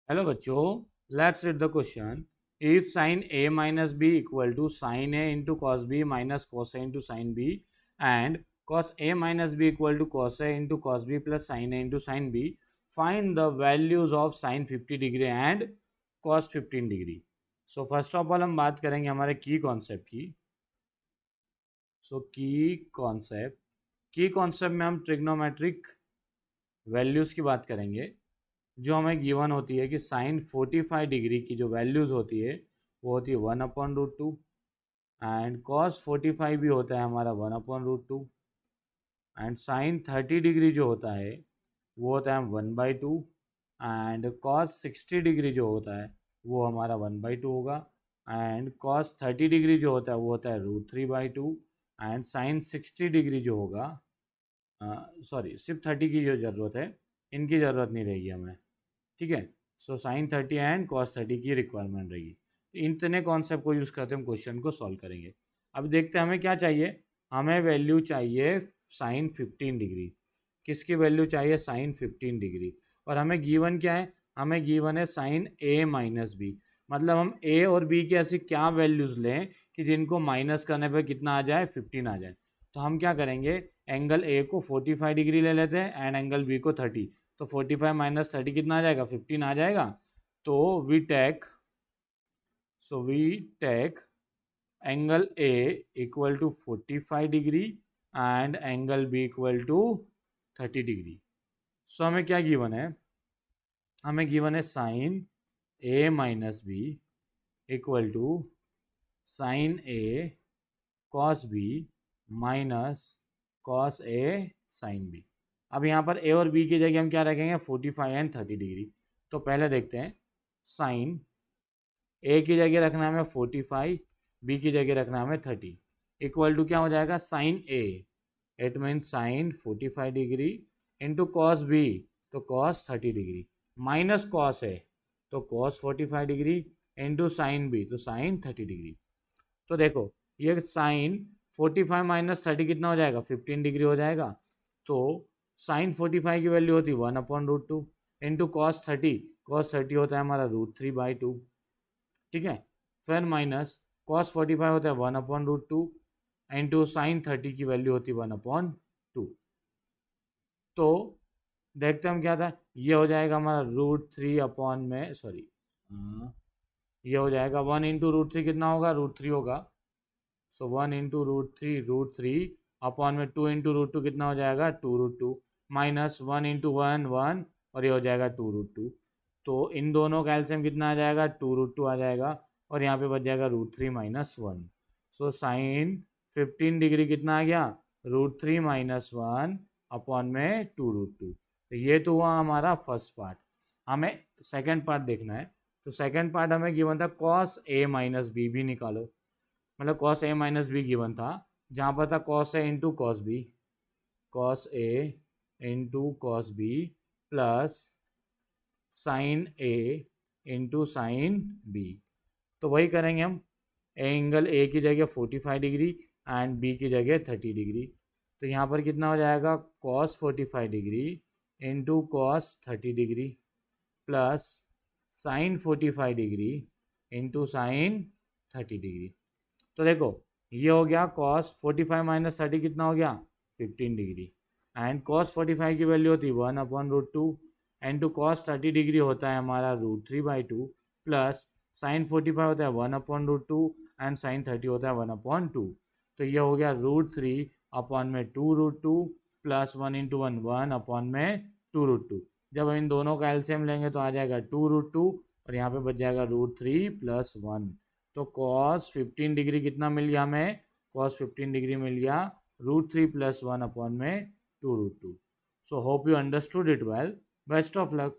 Hello बच्चों, let's read the question. If sine A minus B equal to sine A into cos B minus cos A into sine B and cos A minus B equal to cos A into cos B plus sine A into sine B, find the values of sine 50 degree and cos 15 degree. So first of all हम बात करेंगे हमारे की concept की. सो की concept में हम trigonometric values की बात करेंगे जो हमें गिवन होती है कि साइन 45 डिग्री की जो वैल्यूज़ होती है वो होती है 1/√2 एंड कॉस 45 भी होता है हमारा 1/√2 एंड साइन 30 डिग्री जो होता है वो होता है 1/2 एंड कॉस 60 डिग्री जो होता है वो हमारा 1/2 होगा एंड कॉस 30 डिग्री जो होता है वो होता है √3/2 एंड साइन 60 डिग्री जो होगा, सॉरी सिर्फ 30 की जो ज़रूरत है, इनकी ज़रूरत नहीं रहेगी हमें. ठीक है. सो साइन 30 एंड कॉस 30 की रिक्वायरमेंट रहेगी. तो इतने कॉन्सेप्ट को यूज़ करते हम क्वेश्चन को सॉल्व करेंगे. अब देखते हैं हमें क्या चाहिए. हमें वैल्यू चाहिए साइन 15 डिग्री. किसकी वैल्यू चाहिए? Sine 15 degree. और हमें गिवन क्या है? हमें गिवन है साइन ए माइनस बी. मतलब हम ए और बी की ऐसी क्या वैल्यूज़ लें कि जिनको माइनस करने पर कितना आ जाए? 15 आ जाए. तो हम क्या करेंगे? एंगल ए को 45 डिग्री ले लेते हैं एंड एंगल बी को 30. तो 45 माइनस 30 कितना आ जाएगा? 15 आ जाएगा. तो we take angle A equal to 45 degree and angle B equal to 30 degree. So हमें क्या गिवन है? हमें गिवन है sine A minus B equal to sine A cos B minus cos A sine B. अब यहाँ पर ए और B की जगह हम क्या रखेंगे? 45 एंड 30 डिग्री. तो पहले देखते हैं. साइन ए की जगह रखना है हमें 45, बी की जगह रखना है हमें 30. इक्वल टू क्या हो जाएगा? Sine A, it mean sine 45 degree into cos B, तो cos 30 degree, minus cos A, तो cos 45 degree into sine B, तो साइन 30 डिग्री. तो देखो ये साइन 45 माइनस 30 कितना हो जाएगा? 15 डिग्री हो जाएगा. तो साइन 45 की वैल्यू होती है 1/√2 इंटू कॉस 30 होता है हमारा √3/2. ठीक है. फिर माइनस कॉस 45 होता है 1/√2 इंटू साइन 30 की वैल्यू होती है 1/2. तो देखते हम क्या था. ये हो जाएगा हमारा √3 अपॉन में, सॉरी ये हो जाएगा 1 इंटू √3 कितना होगा? √3 होगा. सो 1 इंटू √3 अपॉन में 2 इंटू √2 कितना हो जाएगा? 2√2 माइनस 1 इंटू 1 और ये हो जाएगा 2√2. तो इन दोनों का एलसीएम कितना आ जाएगा? 2√2 आ जाएगा और यहाँ पे बच जाएगा √3 माइनस 1. सो साइन 15 डिग्री कितना आ गया? √3 माइनस 1 अपॉन में 2√2. तो ये तो हुआ हमारा फर्स्ट पार्ट. हमें सेकेंड पार्ट देखना है. तो सेकेंड पार्ट हमें गिवन था कॉस ए माइनस बी भी निकालो. मतलब cos A minus B given था, जहाँ पर था cos A into cos B, cos A into cos B plus sine A into sine B. तो वही करेंगे हम. एंगल ए की जगह 45 डिग्री एंड बी की जगह 30 डिग्री. तो यहाँ पर कितना हो जाएगा? Cos 45 degree into cos 30 degree plus sign 45 degree into sign 30 degree. तो देखो ये हो गया कॉस 45 माइनस 30 कितना हो गया? 15 डिग्री एंड कॉस 45 की वैल्यू होती है 1/√2 एंड टू कॉस 30 डिग्री होता है हमारा √3/2 प्लस साइन 45 होता है 1/√2 एंड साइन 30 होता है 1/2. तो ये हो गया √3 अपॉन में 2√2 प्लस 1 इंटू 1 अपॉन में 2√2. जब हम इन दोनों का एलसीएम लेंगे तो आ जाएगा 2√2 और यहाँ पे बच जाएगा √3 प्लस 1. तो कॉस 15 डिग्री कितना मिल गया हमें? कॉस 15 डिग्री मिल गया √3 प्लस 1 अपॉन में 2√2. So hope you understood it well. Best of luck.